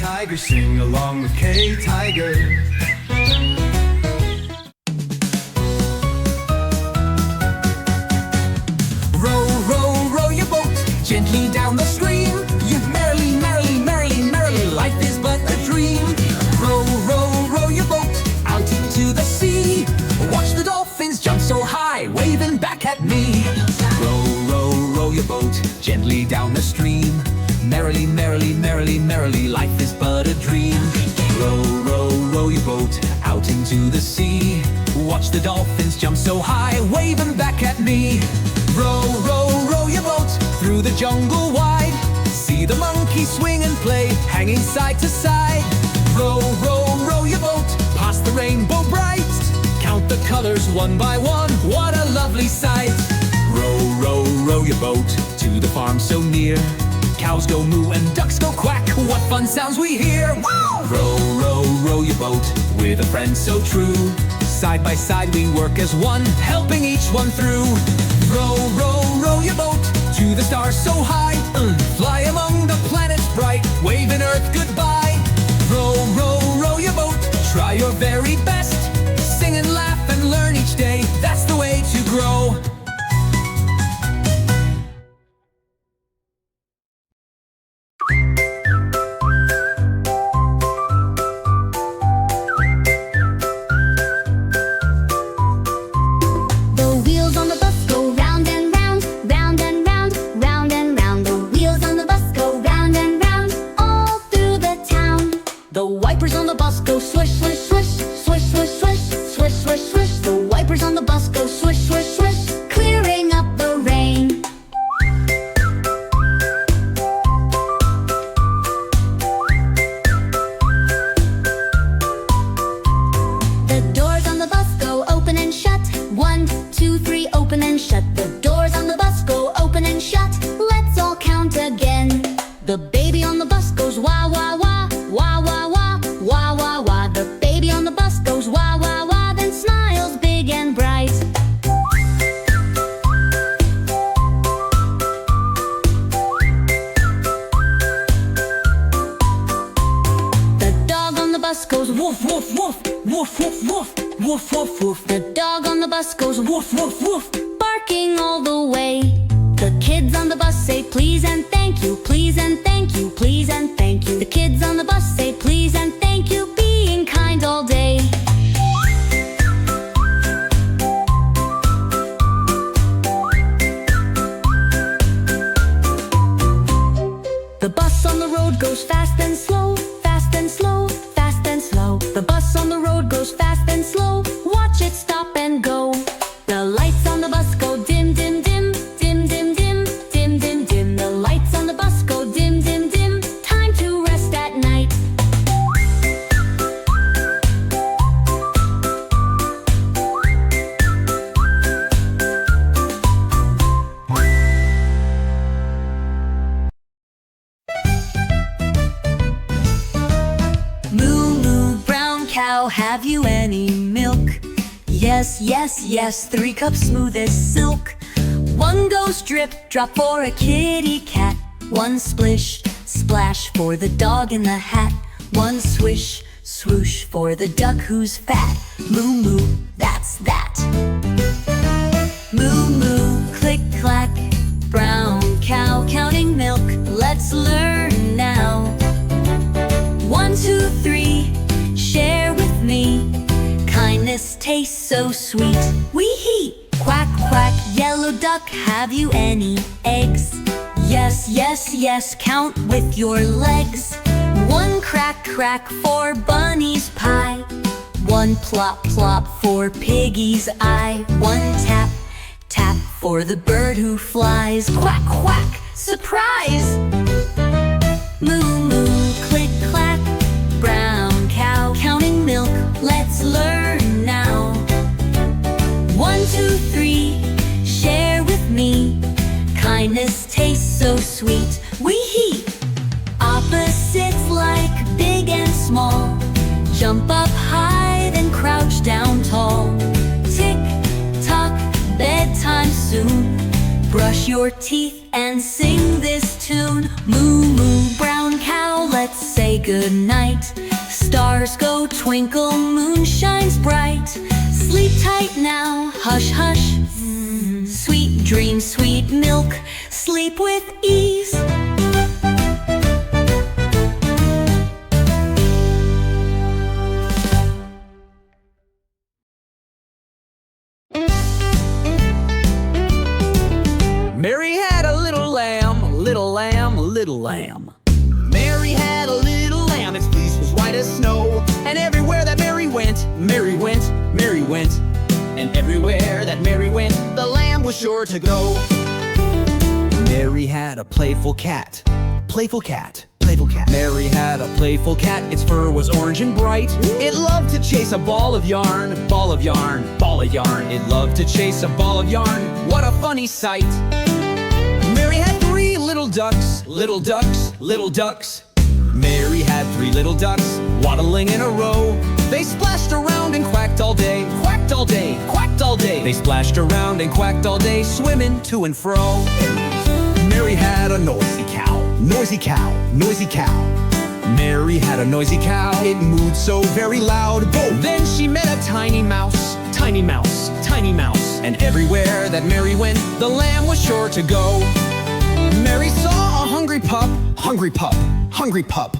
Tiger, sing along with K Tiger. Row, row, row your boat gently down the stream. You merrily, merrily, merrily, merrily, life is but a dream. Row, row, row your boat out into the sea. Watch the dolphins jump so high, waving back at me. Row, row, row your boat gently down the stream. Merrily, merrily, merrily, merrily, life is but a dream. Row, row, row your boat out into the sea. Watch the dolphins jump so high, waving back at me. Row, row, row your boat through the jungle wide. See the monkeys swing and play, hanging side to side. Row, row, row your boat past the rainbow bright. Count the colors one by one, what a lovely sight. Row, row, row your boat to the farm so near. Cows go moo and ducks go quack, what fun sounds we hear. Woo! Row, row, row your boat with a friend so true. Side by side we work as one, helping each one through. Row, row, row your boat to the stars so high. Fly among the planets bright, waving Earth goodbye. Row, row, row your boat, try your very best. Sing and laugh and learn each day, that's the way to grow. The baby on the bus goes wah wah wah, wah wah wah, wah wah wah. The baby on the bus goes wah wah wah, then smiles big and bright. The dog on the bus goes woof woof woof, woof woof woof, woof woof woof. The dog on the bus goes woof woof woof, barking all the way. The kids on the bus say please and thank you, please and thank you, please and thank you. The kids on the bus say please and thank you, being kind all day. The bus on the road goes fast and slow, fast and slow, fast and slow. The bus on the road goes fast and slow, watch it stop and go. The lights on the bus go dim, dim, dim, dim, dim, dim, dim, dim, dim. The lights on the bus go dim, dim, dim, time to rest at night. Moo, moo, brown cow, have you any milk? Yes, yes, yes, 3 cups smooth as silk. 1 goes drip, drop for a kitty cat. 1 splish, splash for the dog in the hat. 1 swish, swoosh for the duck who's fat. Moo moo, that's that. Moo moo, click clack, brown cow counting milk. Let's learn now. 1, 2, 3, share with me. Kindness tastes so sweet. Wee hee! Quack, quack, yellow duck, have you any eggs? Yes, yes, yes, count with your legs. 1 crack, crack for bunny's pie. 1 plop, plop for piggy's eye. 1 tap, tap for the bird who flies. Quack, quack, surprise! Moo, moo, click, clack, brown cow counting milk. Let's learn now. 1, 2, 3, share with me. Kindness tastes so sweet. Wee hee! Opposites like big and small. Jump up high, then crouch down tall. Tick tock, bedtime soon. Brush your teeth and sing this tune. Moo moo, brown cow, let's say say goodnight. Stars go twinkle, moon shines bright. Sleep tight now, hush, hush. Sweet dreams, sweet milk, sleep with ease. Mary had a little lamb, little lamb, little lamb. Mary had a little lamb, its fleece was white as snow. And everywhere that Mary went, Mary went, Mary went. And everywhere that Mary went, the lamb was sure to go. Mary had a playful cat, playful cat, playful cat. Mary had a playful cat, its fur was orange and bright. It loved to chase a ball of yarn, ball of yarn, ball of yarn. It loved to chase a ball of yarn, what a funny sight. Mary had 3 little ducks, little ducks, little ducks. Mary had 3 little ducks, waddling in a row. They splashed around and quacked all day, quacked all day, quacked all day. They splashed around and quacked all day, swimming to and fro. Mary had a noisy cow, noisy cow, noisy cow. Mary had a noisy cow, it mooed so very loud. Boom! Then she met a tiny mouse, tiny mouse, tiny mouse. And everywhere that Mary went, the lamb was sure to go. Mary saw a hungry pup, hungry pup, hungry pup.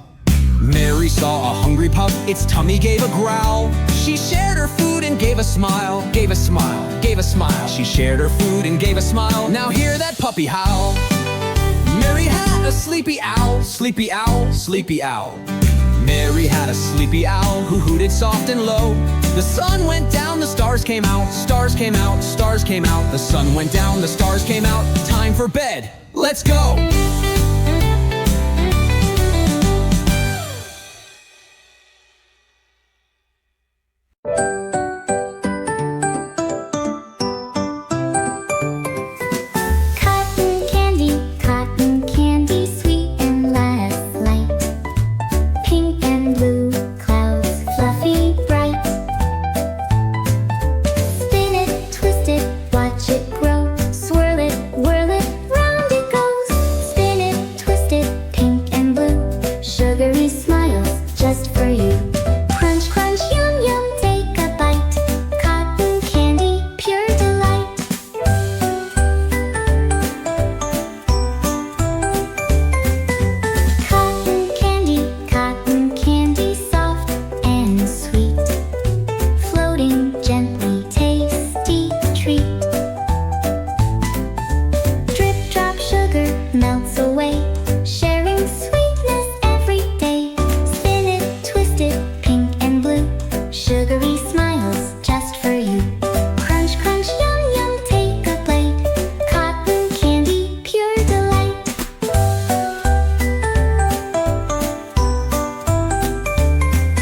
Mary saw a hungry pup, its tummy gave a growl. She shared her food and gave a smile, gave a smile, gave a smile. She shared her food and gave a smile, now hear that puppy howl. Mary had a sleepy owl, sleepy owl, sleepy owl. Mary had a sleepy owl who hooted soft and low. The sun went down, the stars came out, stars came out, stars came out. The sun went down, the stars came out, time for bed, let's go! Cotton candy, sweet and last light. Pink and blue clouds, fluffy, bright. Spin it, twist it, watch it grow. Swirl it, whirl it, round it goes. Spin it, twist it, pink and blue. Sugary smiles just for you. Crunch, crunch, yum, yum, take a bite. Cotton candy, pure delight. Cotton candy, soft and sweet. Floating gently, tasty treat. Drip drop sugar melts away, sharing sweetness every day. Spin it, twist it, pink and blue. Sugary smiles just for you. Crunch, crunch, yum, yum, take a bite. Cotton candy, pure delight.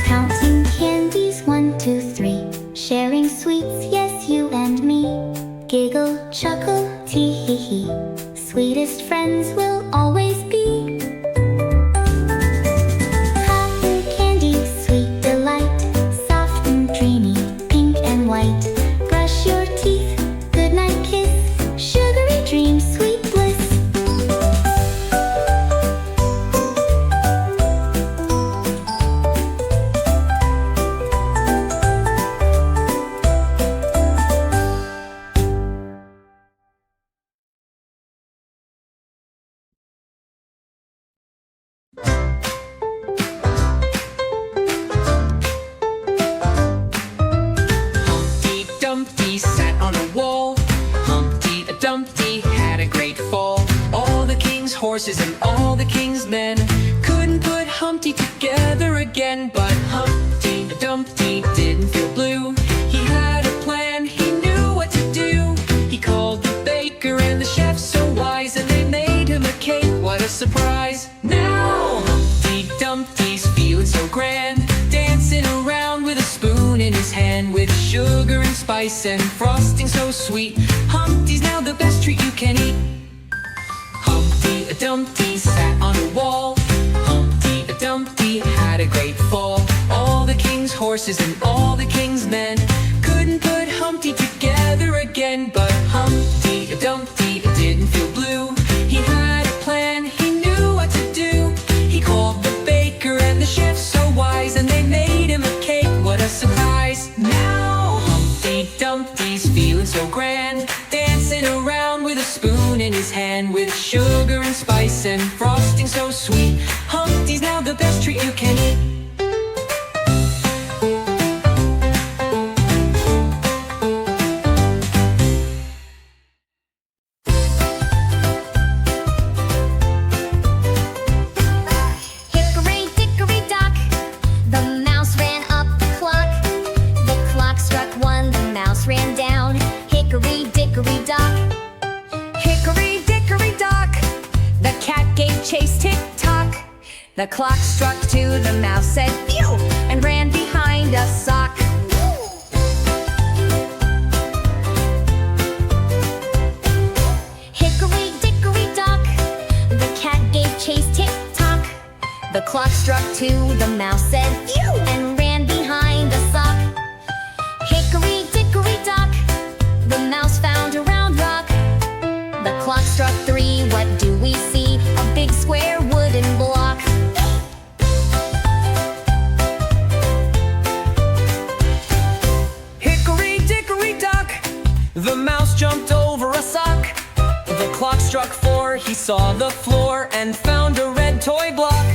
Counting candies, 1, 2, 3. Sharing sweets, yes, you and me. Giggle, chuckle, tee hee hee. Sweetest friends will always be. Cotton candy, sweet delight. Soft and dreamy, pink and white. Brush your teeth, goodnight kiss. Sugary dreams, sweet bliss. Humpty Dumpty sat on a wall. Humpty Dumpty had a great fall. All the king's horses and all the king's men couldn't put Humpty together again. But Humpty Dumpty didn't feel blue. He had a plan, he knew what to do. He called the baker and the chef so wise, and they made him a cake, what a surprise. Now Humpty Dumpty's feeling so grand, dancing around with a spoon in his hand, with sugar and spice and frosting so sweet. Humpty's now the best treat you can eat. Humpty Dumpty sat on a wall. Humpty Dumpty had a great fall. All the king's horses and all the king's men couldn't put Humpty together again. But Humpty Dumpty didn't feel blue. He had a plan, he knew what to do. He called the baker and the chef so wise, and they made him a cake, what a surprise. Now Humpty Dumpty's feeling so grand, dancing around with a spoon in his hand, with sugar and spice and frosting so sweet. Humpty's now the best treat you can eat. The clock struck two, the mouse said phew, and ran behind a sock. Hickory dickory dock, the cat gave chase, tick-tock. The clock struck two, the mouse said phew, and ran behind a sock. Hickory dickory dock, the mouse found a round rock. The clock struck three, what do we see? A big square wooden block. The mouse jumped over a sock. The clock struck four, he saw the floor and found a red toy block.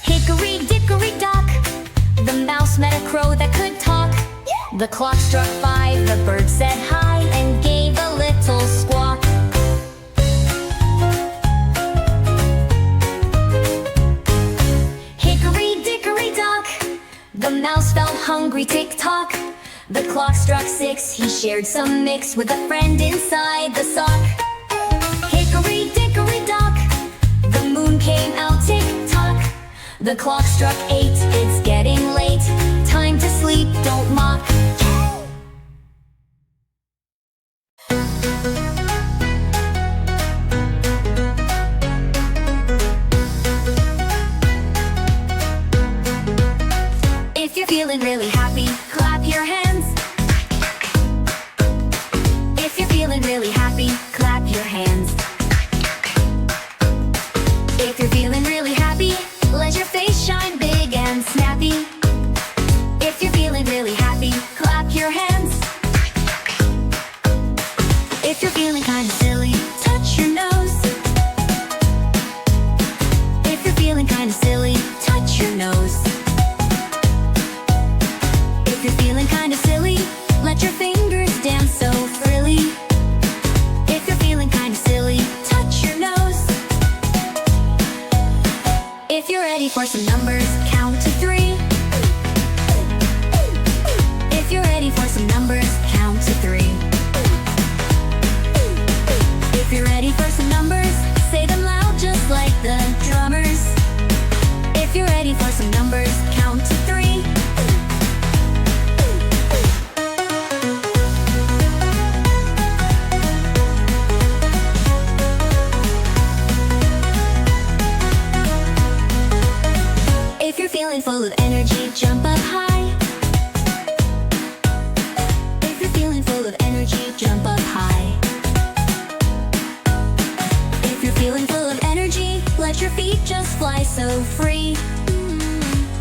Hickory dickory dock, the mouse met a crow that could talk. The clock struck five, the bird said hi and gave a little squawk. Hickory dickory dock, the mouse felt hungry, tick-tock. The clock struck six, he shared some mix with a friend inside the sock. Hickory dickory dock, the moon came out, tick-tock. The clock struck eight, it's getting late, time to sleep, don't mock. If you're feeling really happy, clap your hands. If you're feeling really happy, clap your hands. If you're feeling really happy, let your face shine big and snappy. If you're feeling really happy, clap your hands. If you're feeling kinda silly, touch your nose. If you're feeling kinda silly, touch your nose. If you're feeling kinda silly, let your fingers dance so frilly. If you're feeling kinda silly, touch your nose. If you're ready for some numbers, count to three. If you're ready for some numbers, count to three. If you're ready for some numbers, say them loud just like the drummers. If you're ready for some numbers, count to three. If you're feeling full of energy, jump up high. If you're feeling full of energy, jump up high. If you're feeling full of energy, let your feet just fly so free.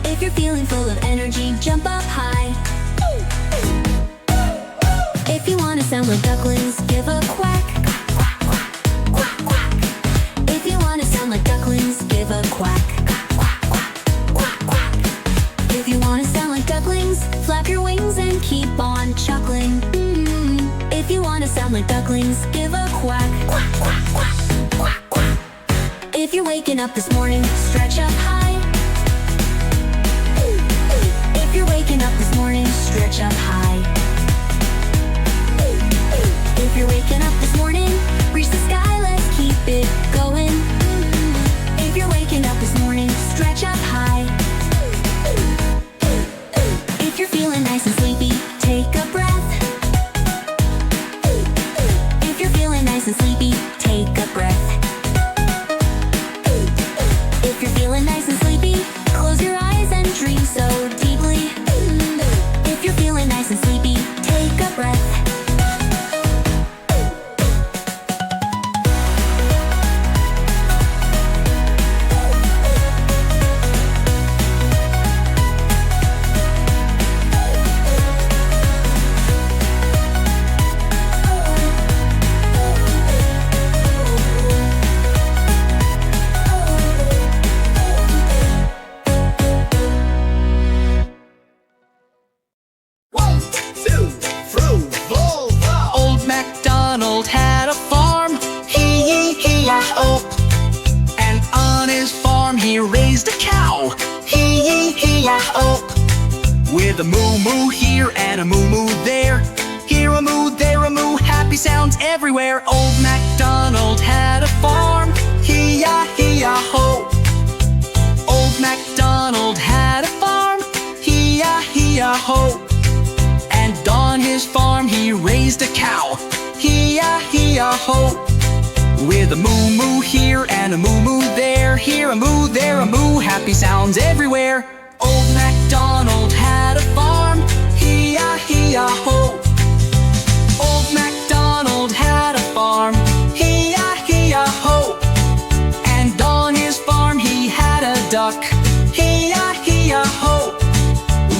If you're feeling full of energy, jump up high. If you wanna sound like ducklings, give a quack. Quack, quack. If you wanna sound like ducklings, give a quack. If you wanna sound like ducklings, flap your wings and keep on chuckling. If you wanna sound like ducklings, give a quack. Quack, quack, quack, quack, quack. If you're waking up this morning, stretch up high. If you're waking up this morning, stretch up high. If you're waking up this morning, reach the sky, let's keep it going. If you're waking up this morning, stretch up high. If you're feeling nice and sleepy, take a breath. If you're feeling nice and sleepy, take a breath. If you're feeling nice and sleepy, with a moo moo here and a moo moo there. Here a moo, there a moo, happy sounds everywhere. Old MacDonald had a farm, hee-ya-hee-ya-ho. Old MacDonald had a farm, hee-ya-hee-ya-ho. And on his farm he raised a cow, hee-ya-hee-ya-ho. With a moo moo here and a moo moo there. Here a moo, there a moo, happy sounds everywhere. Old MacDonald had a farm, hee-ya-hee-ya-ho. Old MacDonald had a farm, hee-ya-hee-ya-ho. And on his farm he had a duck, hee-ya-hee-ya-ho.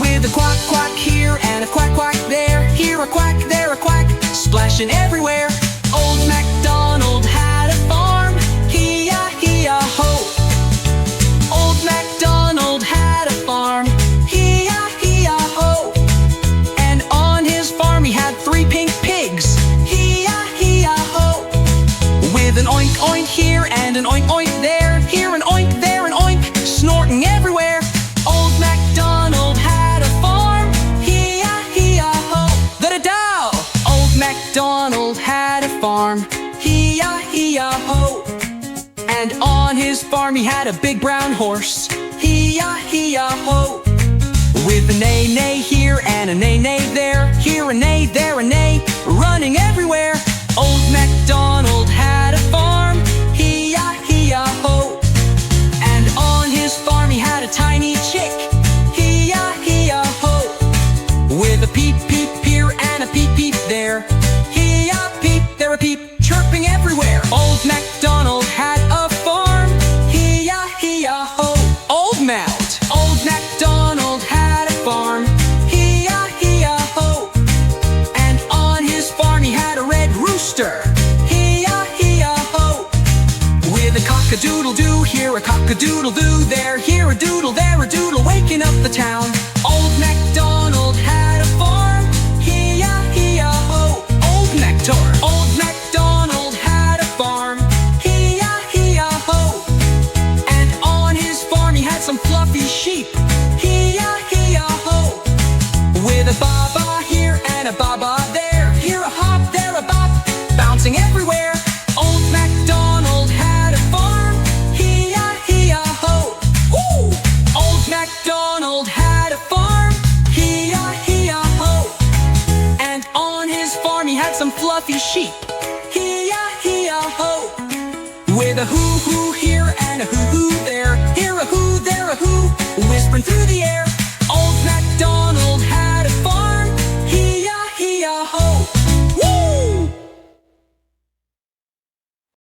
With a quack quack here and a quack quack there. Here a quack, there a quack, splashing everywhere. Old MacDonald had a farm, hee-ya-hee-ya-ho. Old MacDonald had a farm, hee-ya-hee-ya-ho. And on his farm he had 3 pink pigs, hee-ya-hee-ya-ho. With an oink oink here and an oink oink there. Here an oink, there an oink, snorting everywhere. Old MacDonald had a farm, hee-ya-hee-ya-ho. Da-da-dow! Old MacDonald had a farm, hee-ya-hee-ya-ho. And on his farm he had a big brown horse, hee-ya-hee-ya-ho. With a neigh-neigh here and a neigh-neigh there. Here a neigh, there a neigh, running everywhere. Old MacDonald had a farm, hee-ya-hee-ya-ho. And on his farm he had a tiny chick, hee-ya-hee-ya-ho. With a peep peep here and a peep peep there. Hee-ya-peep, there a peep, chirping everywhere. Old MacDonald had a farm, hee-ya-hee-ya-ho. Old Mount. Old MacDonald had a farm, hee-ya-hee-ya-ho. And on his farm he had a red rooster, hee-ya-hee-ya-ho. With a cock-a-doodle-doo here, a cock-a-doodle-doo there. Here a doodle, there a doodle, waking up the town. Old MacDonald had a farm, hee-ya-hee-ya-ho. Old Nectar. Old MacDonald had a farm, hee-ya-hee-ya-ho. And on his farm he had some fluffy sheep, hee-ya-hee-ya-ho. With a ba-ba here and a ba-ba there. Here a hop, there a bop, bouncing everywhere. Old MacDonald had a farm, hee-ya-hee-ya-ho. Ooh! Old MacDonald had a farm, hee-ya-hee-ya-ho. And on his farm he had some fluffy sheep, hee-ya-hee-ya-ho. With a hoo-hoo here and a hoo-hoo there. Here a hoo, there a hoo, whispering through the air.